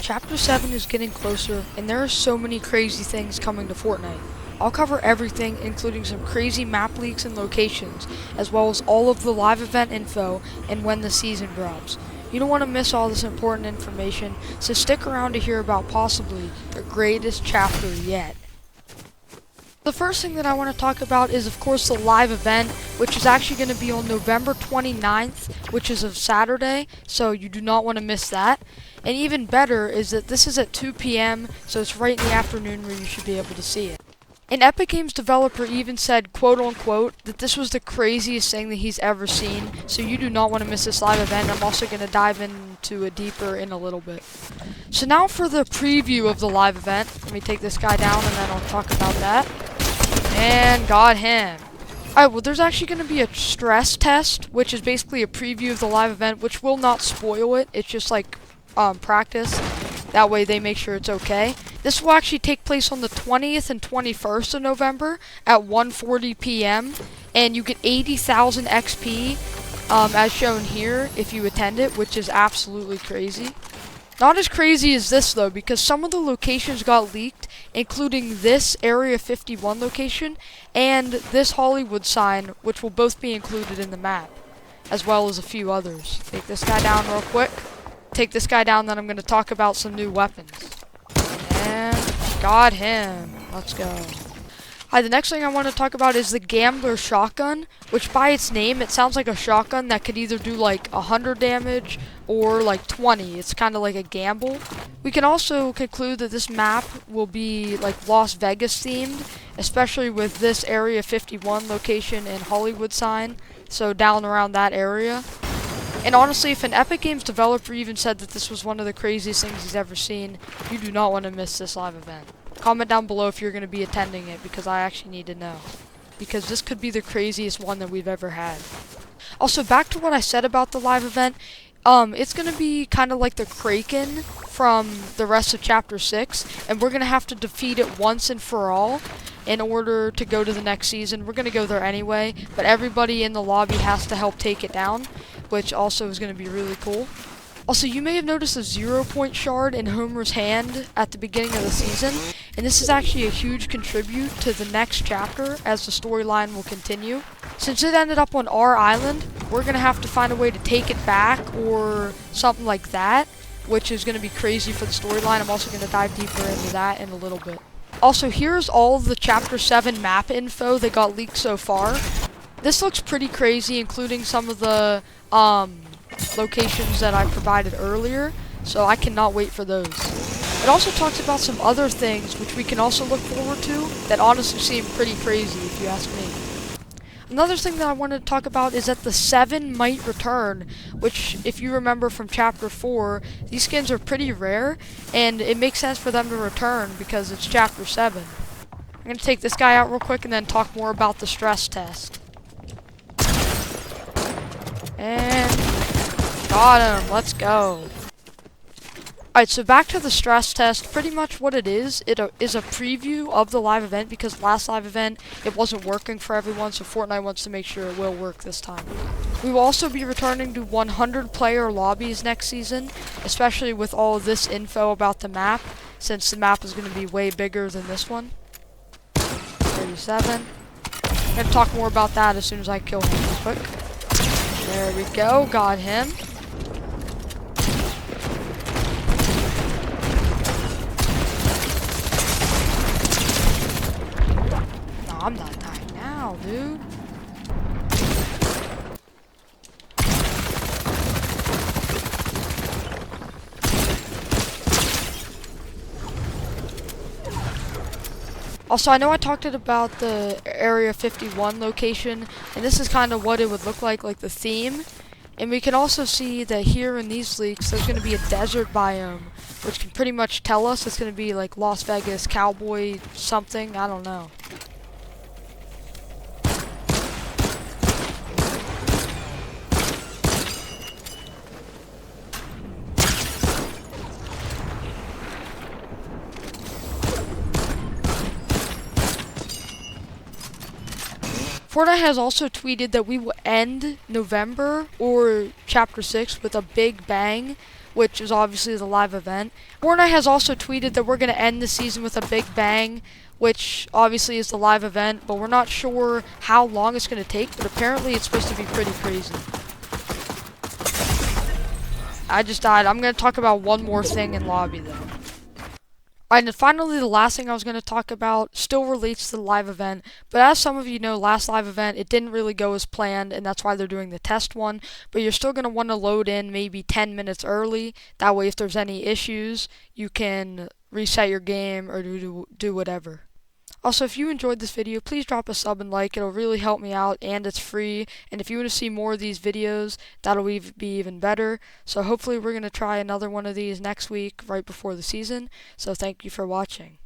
Chapter 7 is getting closer, and there are so many crazy things coming to Fortnite. I'll cover everything, including some crazy map leaks and locations, as well as all of the live event info and when the season drops. You don't want to miss all this important information, so stick around to hear about possibly the greatest chapter yet. The first thing that I want to talk about is, of course, the live event, which is actually going to be on November 29th, which is a Saturday, so you do not want to miss that. And even better is that this is at 2 p.m., so it's right in the afternoon where you should be able to see it. An Epic Games developer even said, quote unquote, that this was the craziest thing that he's ever seen, so you do not want to miss this live event. I'm also going to dive into it deeper in a little bit. So now for the preview of the live event. Let me take this guy down and then I'll talk about that. And got him. Alright, well there's actually going to be a stress test, which is basically a preview of the live event, which will not spoil it. It's just like practice. That way they make sure it's okay. This will actually take place on the 20th and 21st of November at 1:40 p.m. And you get 80,000 XP as shown here if you attend it, which is absolutely crazy. Not as crazy as this though, because some of the locations got leaked, including this Area 51 location and this Hollywood sign, which will both be included in the map, as well as a few others. Take this guy down real quick. Take this guy down, then I'm going to talk about some new weapons. And got him. Let's go. Hi, the next thing I want to talk about is the Gambler Shotgun, which by its name, it sounds like a shotgun that could either do like 100 damage or like 20. It's kind of like a gamble. We can also conclude that this map will be like Las Vegas themed, especially with this Area 51 location and Hollywood sign, so down around that area. And honestly, if an Epic Games developer even said that this was one of the craziest things he's ever seen, you do not want to miss this live event. Comment down below if you're going to be attending it, because I actually need to know. Because this could be the craziest one that we've ever had. Also, back to what I said about the live event, it's going to be kind of like the Kraken from the rest of Chapter 6, and we're going to have to defeat it once and for all in order to go to the next season. We're going to go there anyway, but everybody in the lobby has to help take it down, which also is going to be really cool. Also, you may have noticed a 0-point shard in Homer's hand at the beginning of the season, and this is actually a huge contribute to the next chapter as the storyline will continue. Since it ended up on our island, we're going to have to find a way to take it back or something like that, which is going to be crazy for the storyline. I'm also going to dive deeper into that in a little bit. Also, here's all of the Chapter 7 map info that got leaked so far. This looks pretty crazy, including some of the locations that I provided earlier, so I cannot wait for those. It also talks about some other things which we can also look forward to that honestly seem pretty crazy if you ask me. Another thing that I wanted to talk about is that the 7 might return, which if you remember from Chapter 4, these skins are pretty rare, and it makes sense for them to return because it's Chapter 7. I'm going to take this guy out real quick and then talk more about the stress test. And got him. Let's go. Alright, so back to the stress test. Pretty much what it is a preview of the live event, because last live event, it wasn't working for everyone, so Fortnite wants to make sure it will work this time. We will also be returning to 100-player lobbies next season, especially with all of this info about the map, since the map is going to be way bigger than this one. 37. I'm going to talk more about that as soon as I kill him real quick. There we go, got him. No, I'm not dying now, dude. Also, I know I talked about the Area 51 location, and this is kind of what it would look like the theme. And we can also see that here in these leaks, there's going to be a desert biome, which can pretty much tell us it's going to be like Las Vegas cowboy something, I don't know. Fortnite has also tweeted that we will end November or Chapter 6 with a big bang which is obviously the live event. Fortnite has also tweeted that we're going to end the season with a big bang, which obviously is the live event, but we're not sure how long it's going to take, but apparently it's supposed to be pretty crazy. I just died. I'm going to talk about one more thing in lobby, though. Alright, and finally, the last thing I was going to talk about still relates to the live event, but as some of you know, last live event, it didn't really go as planned, and that's why they're doing the test one, but you're still going to want to load in maybe 10 minutes early. That way, if there's any issues, you can reset your game or do whatever. Also, if you enjoyed this video, please drop a sub and like. It'll really help me out, and it's free. And if you want to see more of these videos, that'll be even better. So hopefully we're going to try another one of these next week, right before the season. So thank you for watching.